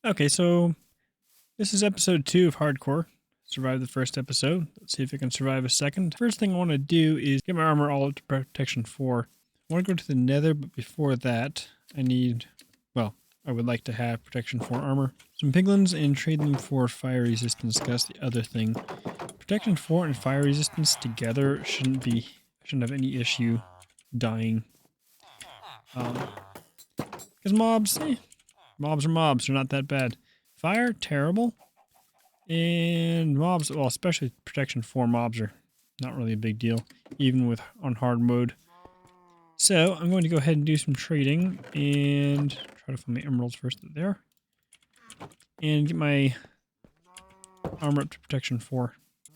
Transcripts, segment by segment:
Okay, so this is episode 2 of Hardcore. Survived the first episode. Let's see if I can survive a second. First thing I want to do is get my armor all up to protection 4. I want to go to the nether, but before that, I would like to have protection 4 armor. Some piglins and trade them for fire resistance. That's the other thing. Protection 4 and fire resistance together shouldn't have any issue dying. Because mobs are mobs. They're not that bad. Fire, terrible. And mobs, well, especially protection 4 mobs are not really a big deal, even on hard mode. So I'm going to go ahead and do some trading and try to find my emeralds first there. And get my armor up to protection 4.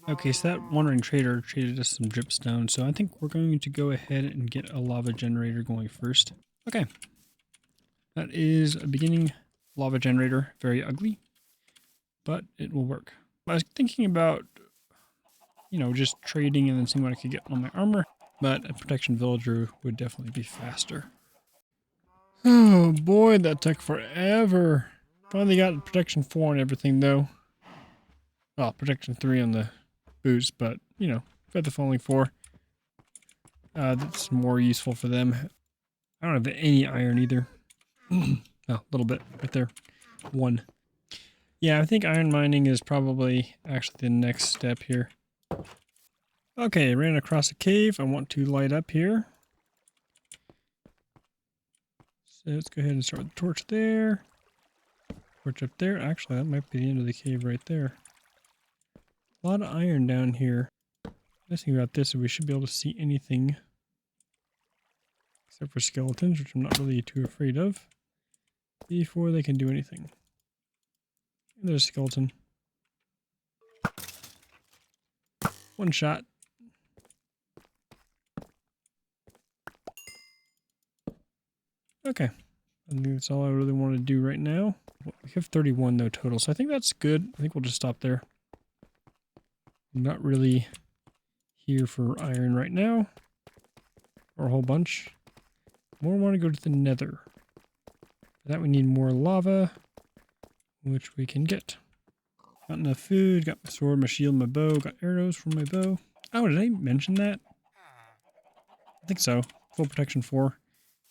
Okay, so that wandering trader traded us some dripstone, so I think we're going to go ahead and get a lava generator going first. Okay. That is a beginning lava generator. Very ugly, but it will work. I was thinking about, just trading and then seeing what I could get on my armor, but a protection villager would definitely be faster. Oh boy, that took forever. Finally got protection 4 and everything though. Well, protection 3 on the boost, but, feather falling 4. That's more useful for them. I don't have any iron either. Oh, a little bit right there. 1. Yeah, I think iron mining is probably actually the next step here. Okay, ran across a cave. I want to light up here. So let's go ahead and start with the torch there. Torch up there. Actually, that might be the end of the cave right there. A lot of iron down here. Nice thing about this is we should be able to see anything. Except for skeletons, which I'm not really too afraid of. Before they can do anything. And there's a skeleton. 1 shot. Okay. I think that's all I really want to do right now. We have 31 though total, so I think that's good. I think we'll just stop there. I'm not really here for iron right now. Or a whole bunch. More want to go to the nether. For that we need more lava, which we can get. Got enough food, got my sword, my shield, my bow, got arrows from my bow. Oh, did I mention that? I think so. Full protection 4.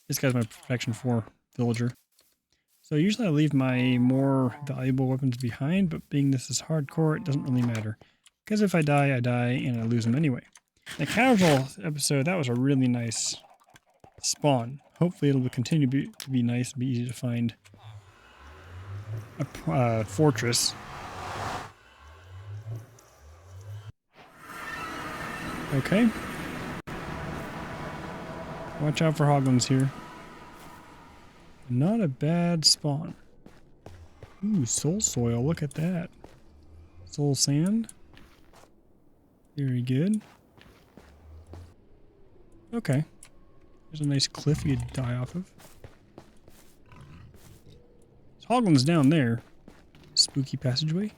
This guy's my protection 4 villager. So usually I leave my more valuable weapons behind, but being this is hardcore, it doesn't really matter. Because if I die, and I lose them anyway. The casual episode, that was a really nice spawn. Hopefully it'll continue to be nice and be easy to find a fortress. Okay. Watch out for hoglins here. Not a bad spawn. Ooh, soul soil, look at that. Soul sand. Very good. Okay. There's a nice cliff you could die off of. There's hoglins down there. Spooky passageway.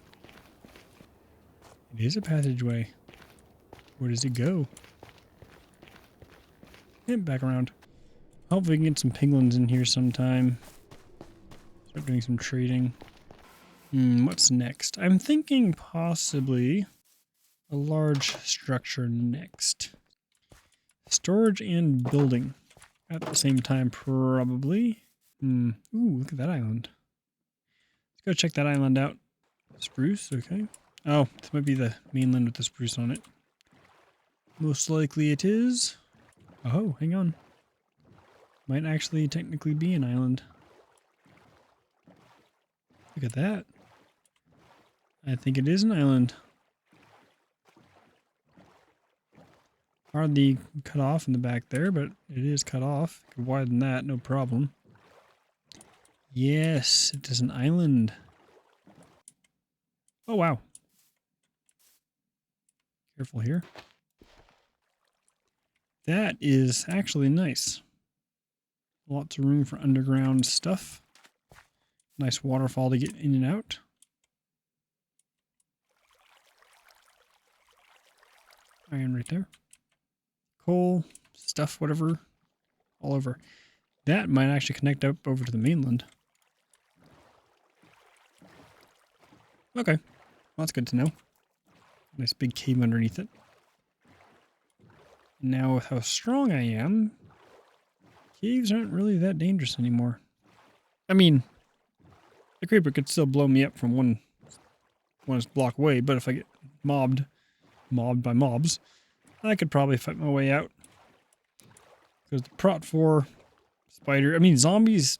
It is a passageway. Where does it go? And back around. Hopefully we can get some piglins in here sometime. Start doing some trading. What's next? I'm thinking possibly a large structure next. Storage and building at the same time, probably. Ooh, look at that island. Let's go check that island out. Spruce, okay. Oh, this might be the mainland with the spruce on it. Most likely it is. Oh, hang on. Might actually technically be an island. Look at that. I think it is an island. Hardly cut off in the back there, but it is cut off. Could widen that, no problem. Yes, it is an island. Oh, wow. Careful here. That is actually nice. Lots of room for underground stuff. Nice waterfall to get in and out. Iron right there. Coal, stuff, whatever. All over. That might actually connect up over to the mainland. Okay. Well, that's good to know. Nice big cave underneath it. Now with how strong I am, caves aren't really that dangerous anymore. I mean, the creeper could still blow me up from one block away, but if I get mobbed by mobs, I could probably fight my way out. Because the Prot 4 spider, I mean zombies,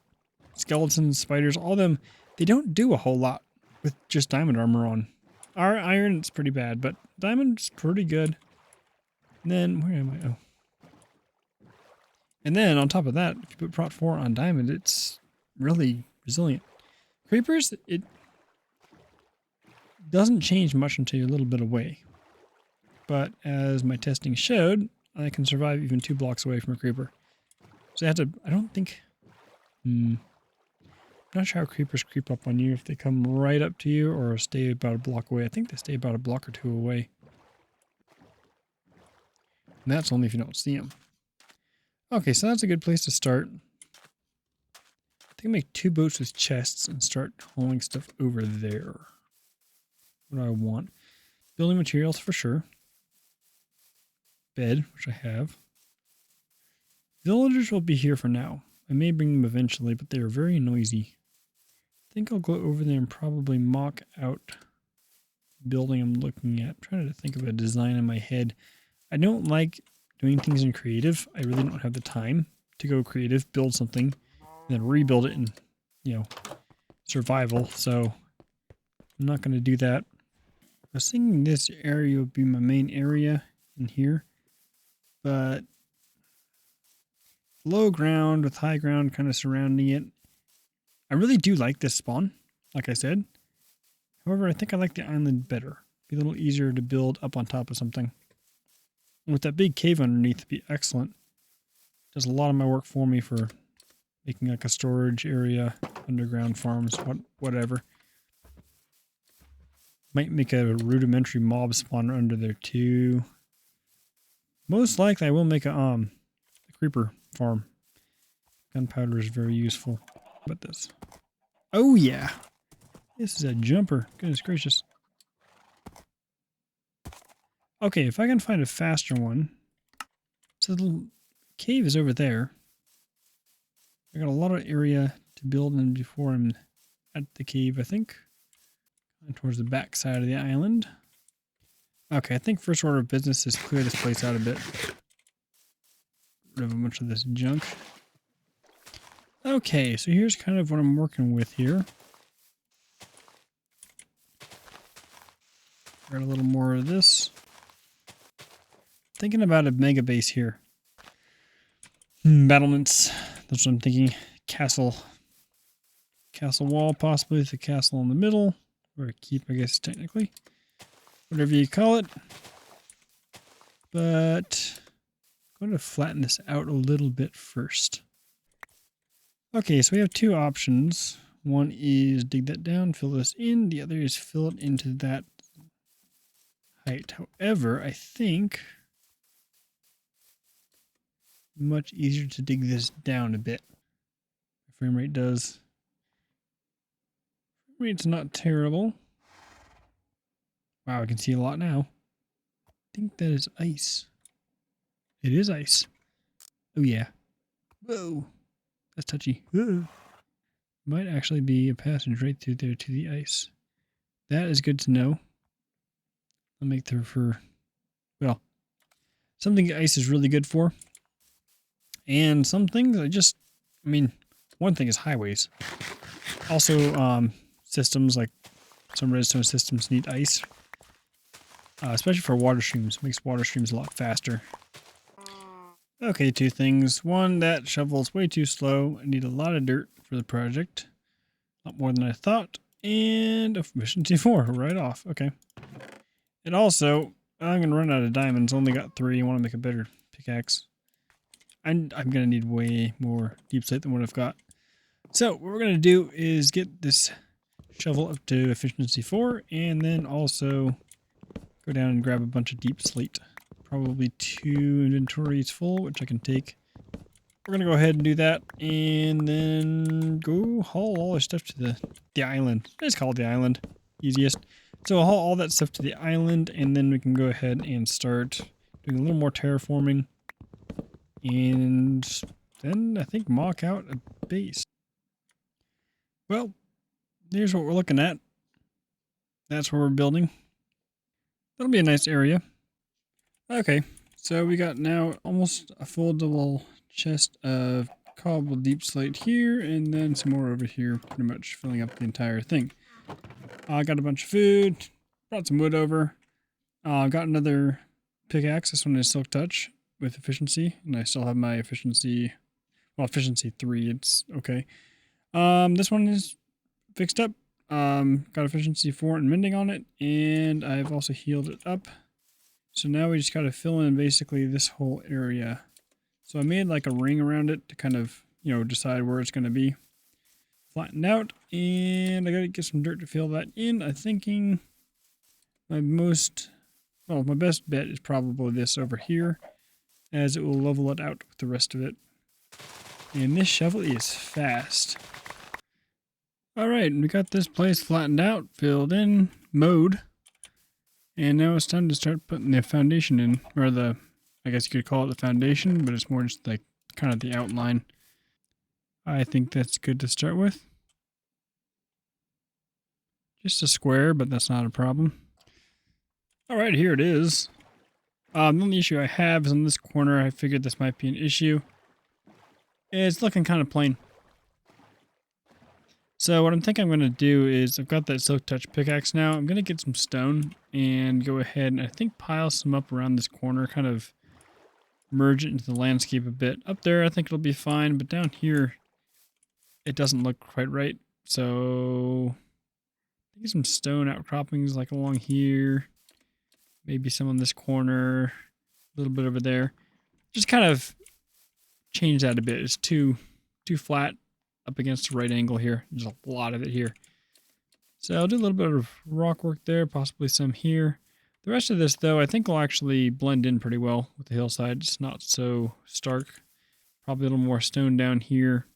skeletons, spiders, all them, they don't do a whole lot with just diamond armor on. Our iron's pretty bad, but diamond's pretty good. And then, where am I? Oh. And then on top of that, if you put Prot 4 on diamond, it's really resilient. Creepers, it doesn't change much until you're a little bit away. But as my testing showed, I can survive even 2 blocks away from a creeper. So I have to, I don't think, I'm not sure how creepers creep up on you, if they come right up to you or stay about a block away. I think they stay about a block or 2 away. And that's only if you don't see them. Okay, so that's a good place to start. I think I'll make 2 boats with chests and start hauling stuff over there. What do I want? Building materials for sure. Bed, which I have. Villagers will be here for now. I may bring them eventually, but they are very noisy. I think I'll go over there and probably mock out the building I'm looking at. I'm trying to think of a design in my head. I don't like doing things in creative. I really don't have the time to go creative, build something, and then rebuild it in, survival. So I'm not going to do that. I was thinking this area would be my main area in here, but low ground with high ground kind of surrounding it. I really do like this spawn, like I said. However, I think I like the island better. Be a little easier to build up on top of something. And with that big cave underneath, it'd be excellent. Does a lot of my work for me for making like a storage area, underground farms, whatever. Might make a rudimentary mob spawner under there too. Most likely I will make a creeper farm. Gunpowder is very useful. How about this? Oh yeah! This is a jumper. Goodness gracious. Okay, if I can find a faster one. So the cave is over there. I got a lot of area to build in before I'm at the cave, I think. Towards the back side of the island. Okay, I think first order of business is clear this place out a bit. Get rid of a bunch of this junk. Okay, so here's kind of what I'm working with here. Got a little more of this. Thinking about a mega base here. Battlements. That's what I'm thinking. Castle. Castle wall, possibly with a castle in the middle. Or a keep, I guess, technically. Whatever you call it. But I'm going to flatten this out a little bit first. Okay, so we have 2 options. One is dig that down, fill this in. The other is fill it into that height. However, I think much easier to dig this down a bit. The frame rate does. Frame rate's not terrible. Wow, I can see a lot now. I think that is ice. It is ice. Oh yeah. Whoa. That's touchy. Whoa. Might actually be a passage right through there to the ice. That is good to know. I'll make there for, well, something ice is really good for. And some things I mean, one thing is highways. Also, systems like some redstone systems need ice. Especially for water streams. Makes water streams a lot faster. Okay, 2 things. One, that shovel's way too slow. I need a lot of dirt for the project. A lot more than I thought. And efficiency 4, right off. Okay. And also, I'm going to run out of diamonds. Only got 3. I want to make a better pickaxe. I'm going to need way more deep slate than what I've got. So, what we're going to do is get this shovel up to efficiency 4. And then also go down and grab a bunch of deep slate. Probably 2 inventories full, which I can take. We're going to go ahead and do that. And then go haul all our stuff to the island. Let's call it the island. easiest. So I'll haul all that stuff to the island, and then we can go ahead and start doing a little more terraforming. And then I think mock out a base. Well, here's what we're looking at. That's where we're building. That'll be a nice area. Okay, so we got now almost a full double chest of cobble deep slate here, and then some more over here, pretty much filling up the entire thing. I got a bunch of food, brought some wood over. I've got another pickaxe. This one is silk touch with efficiency, and I still have my efficiency, well, efficiency 3, it's okay. This one is fixed up. Got efficiency 4 and mending on it, and I've also healed it up. So now we just got to fill in basically this whole area. So I made like a ring around it to kind of, you know, decide where it's going to be. Flattened out, and I got to get some dirt to fill that in. I'm thinking my best bet is probably this over here, as it will level it out with the rest of it. And this shovel is fast. Alright, we got this place flattened out, filled in, mowed. And now it's time to start putting the foundation in, or I guess you could call it the foundation, but it's more just like kind of the outline. I think that's good to start with. Just a square, but that's not a problem. Alright, here it is. The only issue I have is on this corner. I figured this might be an issue. It's looking kind of plain. So what I'm thinking I'm going to do is, I've got that silk touch pickaxe now. I'm going to get some stone and go ahead and I think pile some up around this corner, kind of merge it into the landscape a bit. Up there I think it'll be fine, but down here it doesn't look quite right. So get some stone outcroppings like along here, maybe some on this corner, a little bit over there. Just kind of change that a bit. It's too flat up against the right angle here. There's a lot of it here. So I'll do a little bit of rock work there, possibly some here. The rest of this, though, I think will actually blend in pretty well with the hillside. It's not so stark. Probably a little more stone down here,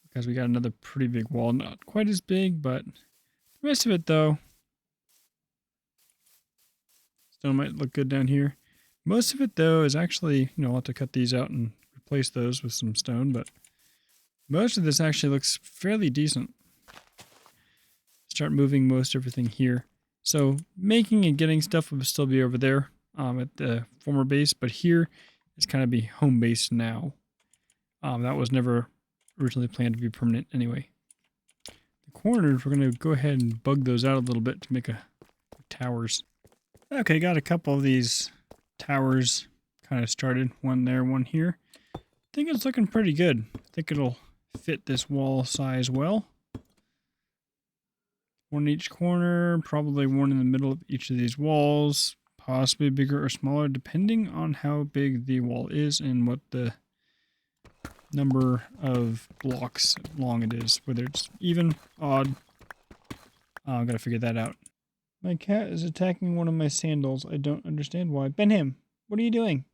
because we got another pretty big wall. Not quite as big, but the rest of it, though, stone might look good down here. Most of it, though, is actually, I'll have to cut these out and replace those with some stone, but most of this actually looks fairly decent. Start moving most everything here. So making and getting stuff will still be over there at the former base, but here is kind of be home base now. That was never originally planned to be permanent anyway. The corners, we're going to go ahead and bug those out a little bit to make towers. Okay, got a couple of these towers kind of started. One there, one here. I think it's looking pretty good. I think it'll fit this wall size well. One in each corner, probably one in the middle of each of these walls, possibly bigger or smaller depending on how big the wall is and what the number of blocks long it is, whether it's even, odd. I've got to figure that out. My cat is attacking one of my sandals. I don't understand why. Benham, what are you doing?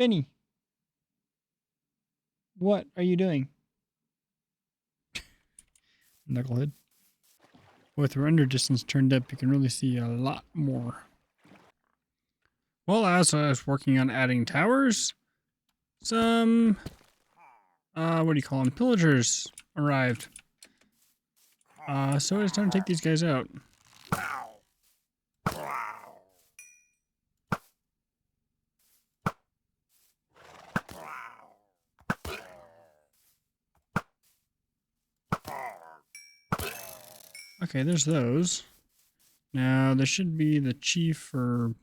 Benny, what are you doing? Knucklehead. With the render distance turned up, you can really see a lot more. Well, as I was working on adding towers, some, what do you call them, pillagers arrived. So it's time to take these guys out. Okay, there's those. Now, there should be the chief or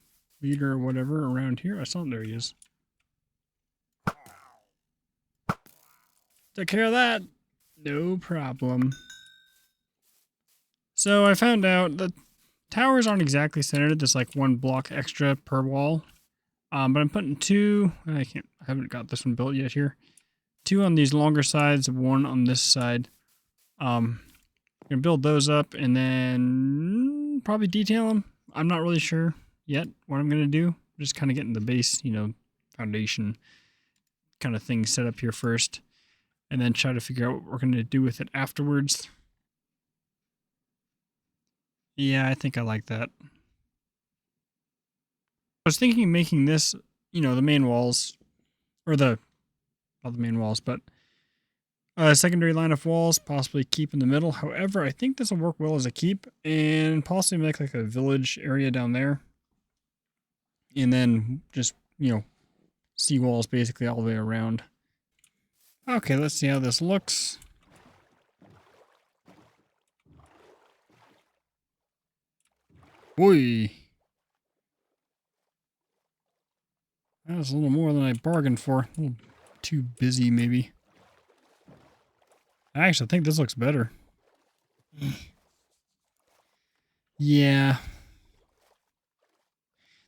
leader or whatever around here. I saw him. There he is. Take care of that. No problem. So I found out that towers aren't exactly centered. There's like one block extra per wall. But I'm putting two. I haven't got this one built yet here. Two on these longer sides, one on this side. I'm gonna build those up and then probably detail them. I'm not really sure yet what I'm gonna do. I'm just kind of getting the base, foundation kind of thing set up here first, and then try to figure out what we're gonna do with it afterwards. Yeah, I think I like that. I was thinking of making this, you know, the main walls, or not the main walls, but a secondary line of walls, possibly keep in the middle. However, I think this will work well as a keep, and possibly make like a village area down there. And then just, you know, seawalls basically all the way around. Okay, let's see how this looks. Boy, that was a little more than I bargained for. A little too busy, maybe. I actually think this looks better. Yeah.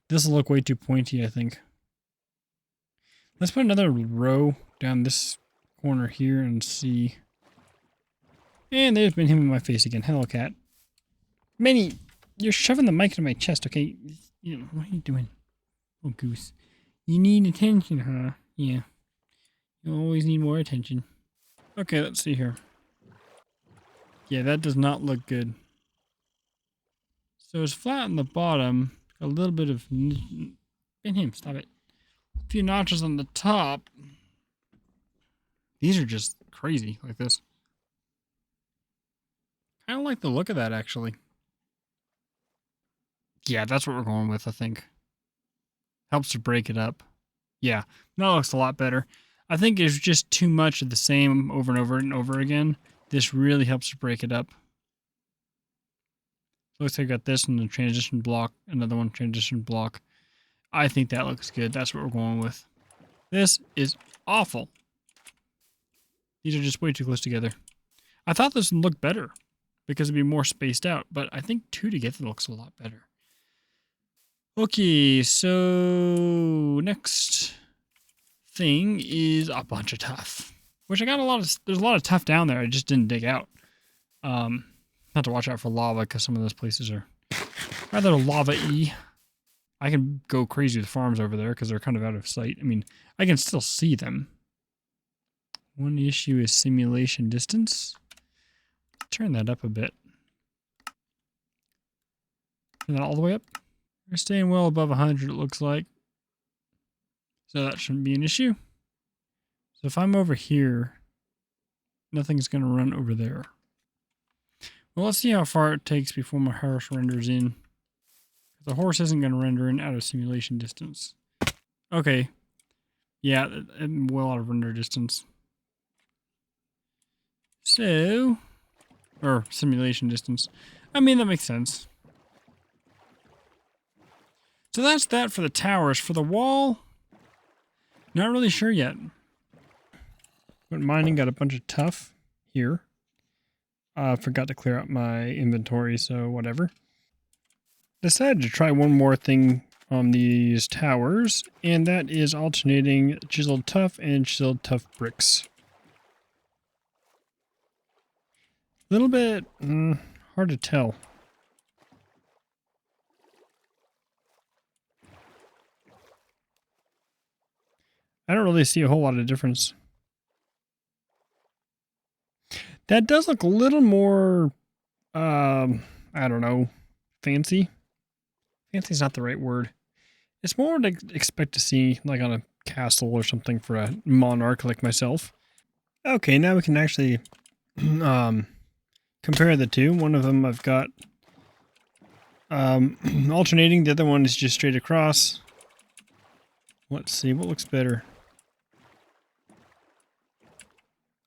This will look way too pointy, I think. Let's put another row down this corner here and see. And there's been him in my face again. Hello, cat. Manny, you're shoving the mic into my chest, okay? You know, what are you doing? Oh, goose. You need attention, huh? Yeah. You always need more attention. Okay, let's see here. Yeah, that does not look good. So it's flat on the bottom. A little bit of... Ben him, stop it. A few notches on the top. These are just crazy, like this. I don't like the look of that, actually. Yeah, that's what we're going with, I think. Helps to break it up. Yeah, that looks a lot better. I think it's just too much of the same over and over and over again. This really helps to break it up. Looks like I got this and the transition block, another one transition block. I think that looks good. That's what we're going with. This is awful. These are just way too close together. I thought this would look better because it'd be more spaced out, but I think two together looks a lot better. Okay, so next thing is a bunch of tuff, which I got there's a lot of tuff down there I just didn't dig out. Not to watch out for lava because some of those places are rather lava-y. I can go crazy with farms over there because they're kind of out of sight. I mean, I can still see them. One issue is simulation distance. Turn that up a bit. Turn that all the way up. We're staying well above 100, it looks like. So that shouldn't be an issue. So if I'm over here, nothing's going to run over there. Well, let's see how far it takes before my horse renders in. The horse isn't going to render in out of simulation distance. Okay. Yeah, well out of render distance. So, or simulation distance. I mean, that makes sense. So that's that for the towers. For the wall, not really sure yet. Went mining, got a bunch of tuff here. Forgot to clear out my inventory, so whatever. Decided to try one more thing on these towers, and that is alternating chiseled tuff and chiseled tuff bricks. A little bit hard to tell. I don't really see a whole lot of difference. That does look a little more, I don't know, fancy. Fancy's not the right word. It's more to expect to see like on a castle or something for a monarch like myself. Okay, now we can actually compare the two. One of them I've got alternating. The other one is just straight across. Let's see, what looks better?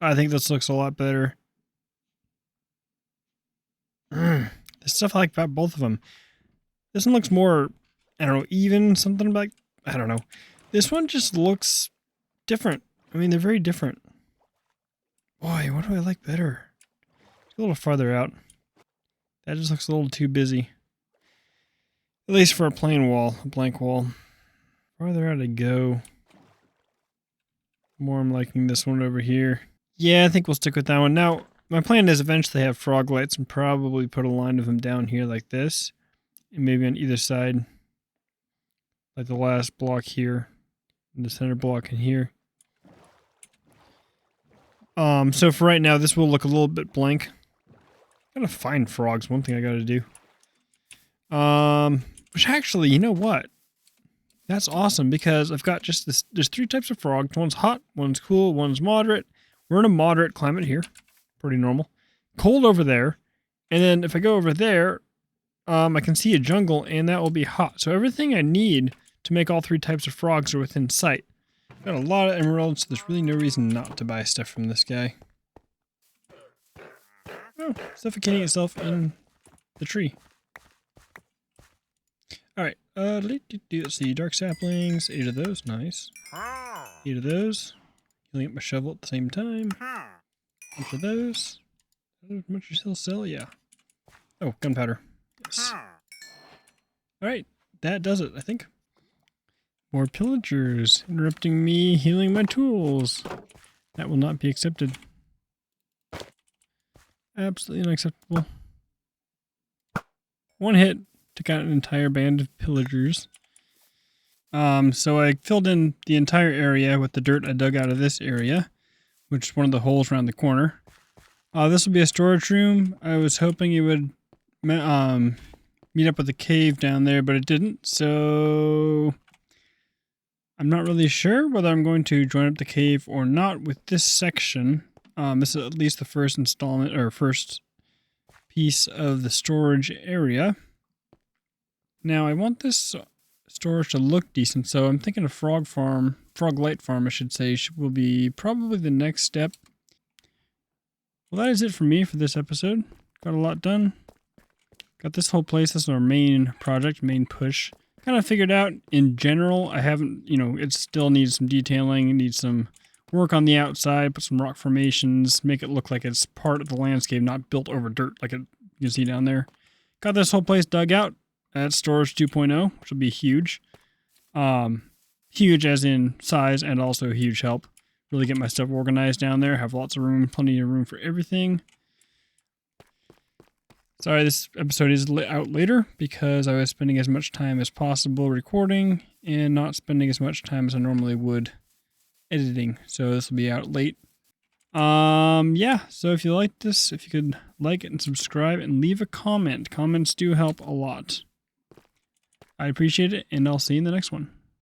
I think this looks a lot better. The stuff I like about both of them. This one looks more, I don't know, even, something like, I don't know. This one just looks different. I mean, they're very different. Boy, what do I like better? It's a little farther out. That just looks a little too busy. At least for a plain wall, a blank wall. Farther out I go. More I'm liking this one over here. Yeah, I think we'll stick with that one. Now, my plan is eventually have frog lights and probably put a line of them down here like this. And maybe on either side. Like the last block here. And the center block in here. So for right now, this will look a little bit blank. Gotta find frogs, one thing I gotta do. Which actually, you know what? That's awesome because I've got just this. There's 3 types of frogs. One's hot, one's cool, one's moderate. We're in a moderate climate here. Pretty normal. Cold over there. And then if I go over there, I can see a jungle and that will be hot. So everything I need to make all 3 types of frogs are within sight. Got a lot of emeralds, so there's really no reason not to buy stuff from this guy. Oh, suffocating itself in the tree. Alright, let's see, dark saplings, 8 of those, nice. 8 of those, healing up my shovel at the same time. Bunch of those. How much you still sell? Yeah. Oh, gunpowder. Yes. Alright, that does it, I think. More pillagers interrupting me healing my tools. That will not be accepted. Absolutely unacceptable. 1 hit. Took out an entire band of pillagers. So I filled in the entire area with the dirt I dug out of this area, which is one of the holes around the corner. This will be a storage room. I was hoping it would meet up with the cave down there, but it didn't. So I'm not really sure whether I'm going to join up the cave or not with this section. This is at least the first installment or first piece of the storage area. Now I want this storage to look decent, so I'm thinking a frog light farm I should say, will be probably the next step. Well, that is it for me for this episode. Got a lot done. Got this whole place. This is our main project, main push. Kind of figured out in general. I haven't, it still needs some detailing. It needs some work on the outside, put some rock formations, make it look like it's part of the landscape, not built over dirt like you can see down there. Got this whole place dug out. At Storage 2.0, which will be huge. Huge as in size and also a huge help. Really get my stuff organized down there. Have lots of room, plenty of room for everything. Sorry, this episode is out later because I was spending as much time as possible recording and not spending as much time as I normally would editing. So this will be out late. Yeah, so if you like this, if you could like it and subscribe and leave a comment. Comments do help a lot. I appreciate it, and I'll see you in the next one.